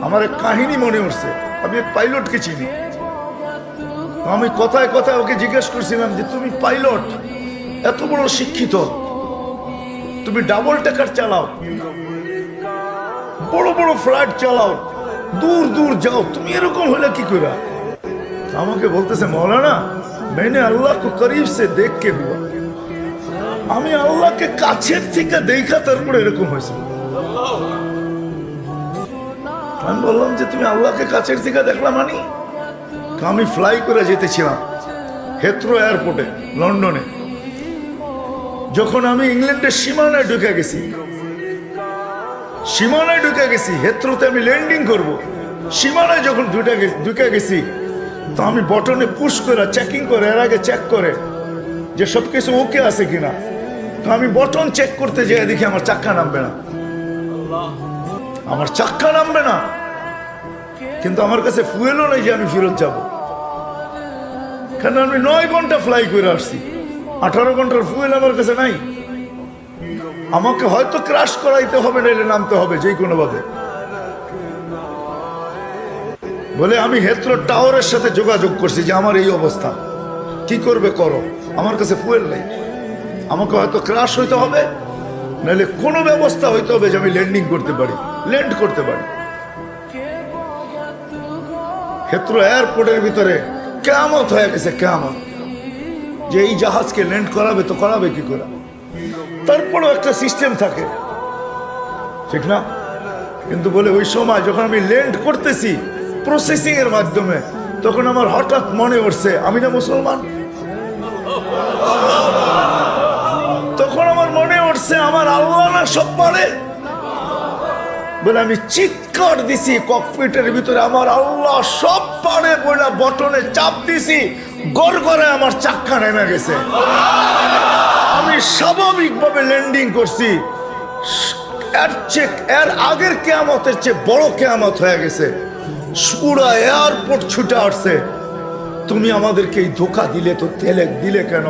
আমার এক কাহিনী মনে উঠছে। আমি এক পাইলটকে চিনি। আমি কথায় কথায় ওকে জিজ্ঞেস করছিলাম যে তুমি পাইলট, এত বড় শিক্ষিত, তুমি ডাবল টেকার চালাও, বড় বড় ফ্লাইট চালাও, দূর দূর যাও, তুমি এরকম হলে কি করে? আমাকে বলতেছে মৌলানা मैंने अल्लाह को करीब से देख के हुआ। আমি আল্লাহকে কাছের থেকে দেখা তারপরে এরকম হয়েছে। আমি বললাম যে তুমি আল্লাহকে কাছের থেকে দেখলা মানে? আমি ফ্লাই করে যেতেছিলাম হেথ্রো এয়ারপোর্টে লন্ডনে। যখন আমি ইংল্যান্ডের সীমানায় ঢুকে গেছি, হেথ্রোতে আমি ল্যান্ডিং করব, সীমানায় যখন ঢুকে গেছি তো আমি বটনে পুশ করে চেকিং করে, এর আগে চেক করে যে সবকিছু ওকে আছে কিনা। তো আমি বটন চেক করতে যাই, দেখি আমার চাক্কা নামবে না, কিন্তু আমার কাছে ফুয়েলও নেই যে আমি ফেরত যাব, কারণ আমি 9 ঘন্টা ফ্লাই করে আসছি, 18 ঘন্টার ফুয়েল আমার কাছে নাই। আমাকে হয়তো ক্রাশ করাইতে হবে, নাইলে নামতে হবে যে কোনো ভাবে। বলে আমি হেথ্রো টাওয়ারের সাথে যোগাযোগ করছি যে আমার এই অবস্থা, কি করবে করো, আমার কাছে ফুয়েল নেই, আমাকে হয়তো ক্রাশ হইতে হবে, নাহলে কোনো ব্যবস্থা হইতে হবে যে আমি ল্যান্ড করতে পারি। হেথ্রো এয়ারপোর্টের ভিতরে কিয়ামত হয়ে গেছে, কিয়ামত, যে এই জাহাজকে ল্যান্ড করাবে তো করাবে কি করে? তারপরও একটা সিস্টেম থাকে, ঠিক না? কিন্তু বলে ওই সময় যখন আমি ল্যান্ড করতেছি প্রসেসিং এর মাধ্যমে, তখন আমার হঠাৎ মনে উঠছে আমি না মুসলমান। তখন আমার মনে উঠছে আমার আল্লাহ না সব পারে। বলে আমি চিৎকার দিছি ককপিটের ভিতরে, আমার আল্লাহ সব পারে বলে বটনে চাপ দিছি, গড়গড়ে আমার চাক্কা নেমে গেছে। আমি স্বাভাবিকভাবে ল্যান্ডিং করছি। এর আগের কিয়ামতের চেয়ে বড় কিয়ামত হয়ে গেছে। পুরা এয়ারপোর্ট ছুটে আসছে, তুমি আমাদেরকে এই ধোঁকা দিলে তো দিলে কেন?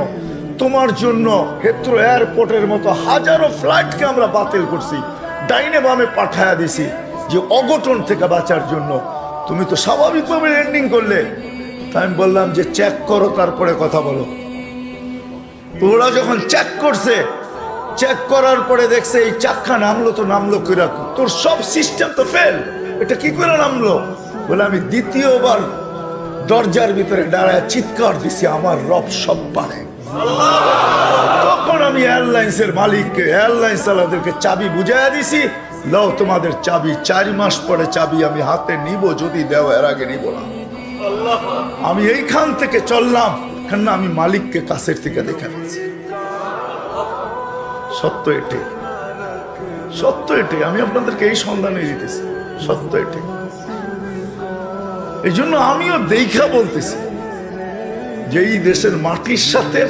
তোমার জন্য হেথ্রো এয়ারপোর্টের মতো হাজারো ফ্লাইটকে আমরা বাতিল করছি, ডাইনে বামে পাঠায়া দিছি যে অঘটন থেকে বাঁচার জন্য। তুমি তো স্বাভাবিকভাবে ল্যান্ডিং করলে। তাই আমি বললাম যে চেক করো, তারপরে কথা বলো। ওরা যখন চেক করছে, চেক করার পরে দেখছে এই চাক্কা নামলো কিরা, তোর সব সিস্টেম তো ফেল, এটা কি করে নামলো? বলে আমি দ্বিতীয়বার দরজার ভিতরে দাঁড়ায় চিৎকার দিছি আমার রব সব পারে। তখন আমি এয়ারলাইন্সের মালিককে, এয়ারলাইন্স চালাদেরকে চাবি বুঝাইয়া দিছি, লও তোমাদের চাবি, 4 মাস পরে চাবি আমি হাতে নিব, যদি দেও, এর আগে নিব না। আমি এইখান থেকে চললাম, কেন আমি মালিককে কাছের থেকে দেখে ফেলছি। সত্য এটাই, আমি আপনাদেরকে এই সন্ধানে দিতেছি, সত্য এটাই। এই জন্য আমিও দেখা বলতেছি যে এই দেশের মাটির সাথে,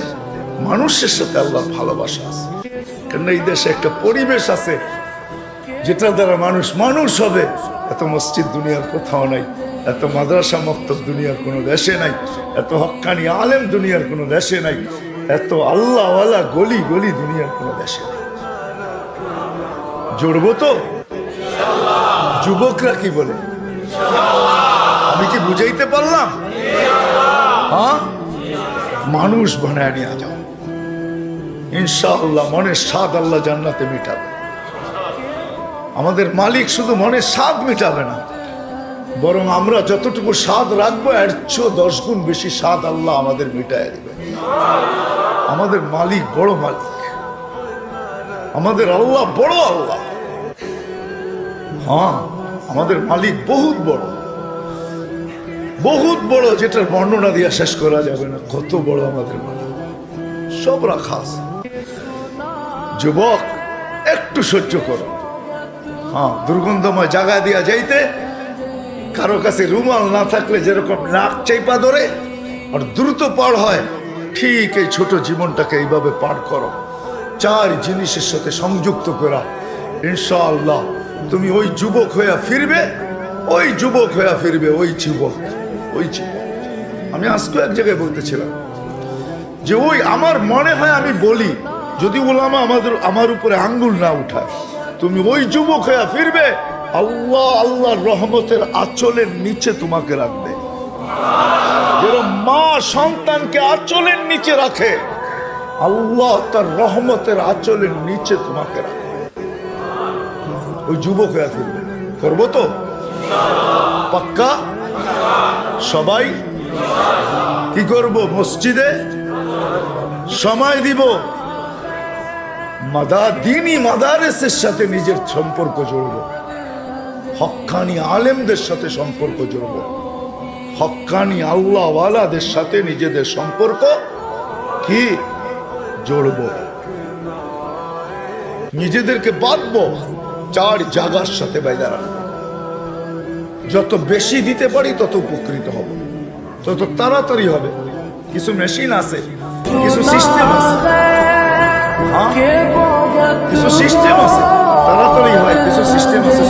মানুষের সাথে আল্লাহর ভালোবাসা আছে। কেন এই দেশে একটা পরিবেশ আছে যেটা দ্বারা মানুষ হবে। এত মসজিদ দুনিয়ার কোথাও নাই, এত মাদ্রাসা মক্তব দুনিয়ার কোনো দেশে নাই, এত হক্কানি আলেম দুনিয়ার কোনো দেশে নাই, এত আল্লাহওয়ালা গলি দুনিয়ার কোনো দেশে নাই। জড়বো তো? যুবকরা কি বলে? আমি কি বুঝাইতে পারলাম? হ্যাঁ, মানুষ বানায় নিয়ে যাও ইনশাআল্লাহ। মনের স্বাদ আল্লাহ জান্নাতে মিটাবে। আমাদের মালিক শুধু মনের স্বাদ মিটাবে না, বরং আমরা যতটুকু স্বাদ রাখবো এর চেয়ে 10 গুণ বেশি স্বাদ আল্লাহ আমাদের মিটায় দিবে। আমাদের মালিক বড় মালিক, আমাদের আল্লাহ বড় আল্লাহ। হ্যাঁ, আমাদের মালিক বহুত বড়, যেটার বর্ণনা দিয়ে শেষ করা যাবে না। কত বড় আমাদের মালিক, সব রাখা আছে। যুবক, একটু সহ্য করো। হ্যাঁ, দুর্গন্ধময় জায়গা দিয়া যাইতে কারো কাছে রুমাল না থাকলে যেরকম নাক চাইপা ধরে আর দ্রুত পার হয়, ঠিক এই ছোট জীবনটাকে এইভাবে পার করো, 4 জিনিসের সাথে সংযুক্ত করা। ইনশাআল্লাহ তুমি ওই যুবক হইয়া ফিরবে। আমি আজকে এক জায়গায় বলতেছিলাম যে ওই আমার মনে হয়, আমি বলি যদি ওলামা আমার উপরে আঙ্গুল না উঠায়, তুমি ওই যুবক হইয়া ফিরবে আল্লাহ আল্লাহর রহমতের আঁচলের নিচে তোমাকে রাখবে। যেরকম মা সন্তানকে আঁচলের নিচে রাখে, আল্লাহ তার রহমতের আঁচলের নিচে তোমাকে রাখবে। ওই যুবক হয়ে ফিরবে, করবো তো পাক্কা? সবাই কি করব? মসজিদে সময় দিব, দিনী মাদারেসের সাথে নিজের সম্পর্ক জড়ব, হক্কানি আলেমদের সাথে সম্পর্ক জড়ব, হক্কানি আল্লাহওয়ালাদের সাথে নিজেদের সম্পর্ক কি জড়ব, নিজেদেরকে বাঁধবো চার জায়গার সাথে বাইদা রাখবো। যত বেশি দিতে পারি তত উপকৃত হব, তত তাড়াতাড়ি হবে। কিছু মেশিন আছে, কিছু সিস্টেম আছে, কিছু সিস্টেম আছে তাড়াতাড়ি হয়, কিছু সিস্টেম আছে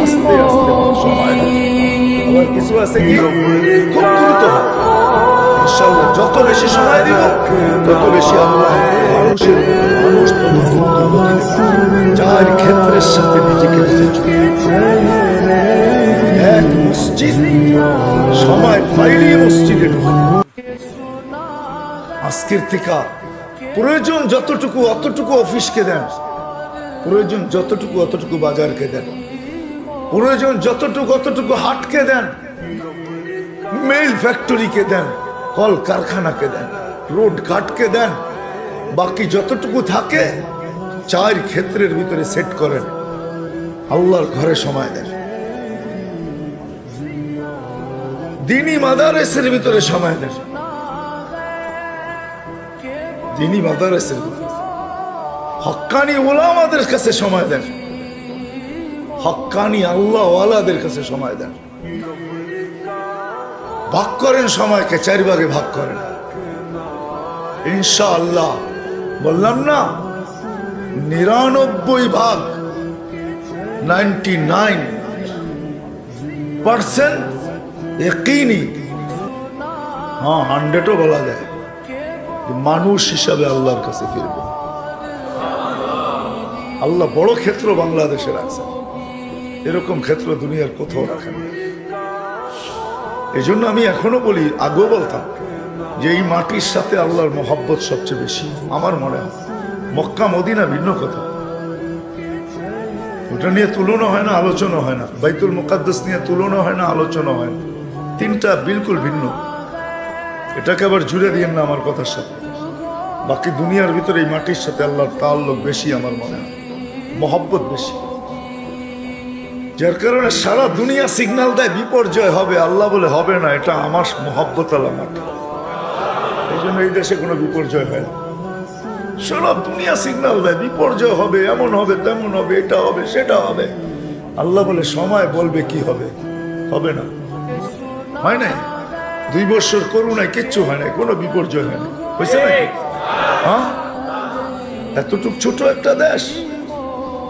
আস্তে আস্তে সময়, আবার কিছু আছে কি খুব দ্রুত হয়। ইনশাআল্লাহ যত বেশি সময় দিব তত বেশি আল্লাহ মানুষ যার ক্ষেত্রের সাথে নিজেকে এক মসজিদ সময় পাইলে মসজিদে ঢুকে। আজকের থেকে প্রয়োজন যতটুকু অতটুকু অফিসকে দেন, প্রয়োজন যতটুকু অতটুকু বাজারকে দেন, প্রয়োজন যতটুকু অতটুকু হাটকে দেন, মেল ফ্যাক্টরিকে দেন, কল কারখানাকে দেন, রোড ঘাটকে দেন। বাকি যতটুকু থাকে চার ক্ষেত্রের ভিতরে সেট করেন, আল্লাহর ঘরে সময় দেন, দিনী মাদারেসের ভিতরে সময় দেন, দিনী মাদারেসের ভিতরে হক্কানি ওলামাদের কাছে সময় দেন, হক্কানি আল্লাহওয়ালাদের কাছে সময় দেন। ভাগ করেন সময়কে, 4 ভাগে ভাগ করেন। ইনশাআল্লাহ বললাম না 99 ভাগ 99% ইয়াকিনি, 100ও বলা যায় মানুষ হিসাবে আল্লাহর কাছে ফিরবে। আল্লাহ বড় ক্ষেত্র বাংলাদেশে রাখছেন, এরকম ক্ষেত্র দুনিয়ার কোথাও রাখেন। এই জন্য আমি এখনো বলি, আগেও বলতাম যে এই মাটির সাথে আল্লাহর মহব্বত সবচেয়ে বেশি। আমার মনে হয় মক্কা মদিনা ভিন্ন কথা, ওটা নিয়ে তুলনা হয় না, আলোচনা হয় না। বাইতুল মুকাদ্দাস নিয়ে তুলনা হয় না, আলোচনা হয় না। 3টা বিলকুল ভিন্ন। এটাকে আবার জুড়ে দিয়েন না আমার কথার সাথে। বাকি দুনিয়ার ভিতরে এই মাটির সাথে আল্লাহর তাআল্লুক বেশি, আমার মনে হয় মহব্বত বেশি। যার কারণে সারা দুনিয়া সিগন্যাল দেয় বিপর্যয় হবে, আল্লাহ বলে হবে না, এটা আমার মহব্বত আল্লাহ মাটি। এই জন্য এই দেশে কোনো বিপর্যয় হয় না। সারা দুনিয়া সিগন্যাল দেয় বিপর্যয় হবে, এমন হবে, তেমন হবে, এটা হবে, সেটা হবে। আল্লাহ বলে সময় বলবে কি হবে, হবে না। হয় নাই 2 বছর করুণায় কিচ্ছু হয় নাই, কোনো বিপর্যয় হয় না, হয়েছে নাকি? হ্যাঁ, এতটুক ছোট একটা দেশ,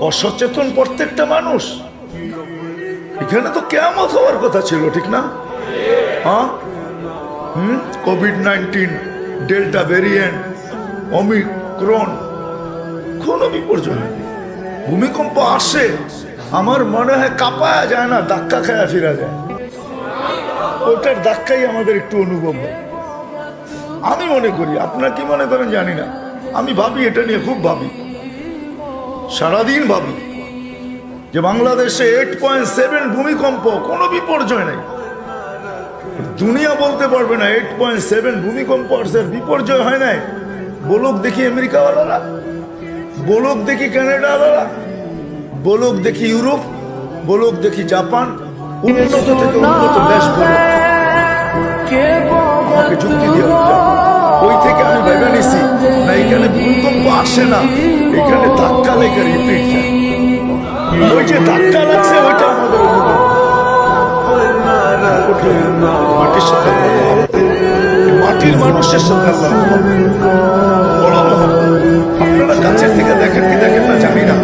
অসচেতন প্রত্যেকটা মানুষ। এখানে তো কিয়ামত হওয়ার কথা ছিল, ঠিক না? হ্যাঁ, কোভিড-19, ডেল্টা ভেরিয়েন্ট, ওমিক্রন, কোনো বিপর্যয় হয়নি। ভূমিকম্প আসে, আমার মনে হয় কাঁপায়া যায় না, ধাক্কা খায়া ফিরা যায়। ওটার ধাক্কাই আমাদের একটু অনুভব হয়, আমি মনে করি। আপনারা কি মনে করেন জানি না, আমি ভাবি, এটা নিয়ে খুব ভাবি, সারাদিন ভাবি যে বাংলাদেশে 8.7 ভূমিকম্প, কোনো বিপর্যয় নেই। দুনিয়া বলতে পারবে না 8.7 ভূমিকম্প আসছে, বিপর্যয় হয় নাই। বলুক দেখি আমেরিকাওয়ালারা, বলুক দেখি কানাডাওয়ালারা, বলুক দেখি ইউরোপ, বলুক দেখি জাপান, উন্নত থেকে উন্নত দেশ বলুক। আমাকে যুক্তি দিয়ে ওই থেকে আমি ভেবে নিছি না, এখানে ভূমিকম্প আসে না, এখানে ধাক্কা লেগে রিপিট যায়। ওই যে ধাক্কা লাগছে ওইটা আমাদের অনুভব। মাটির সাথে মাটির মানুষের সাথে বড় মহব্বত। আপনারা কাছের থেকে দেখেন কি দেখেন না জানি না,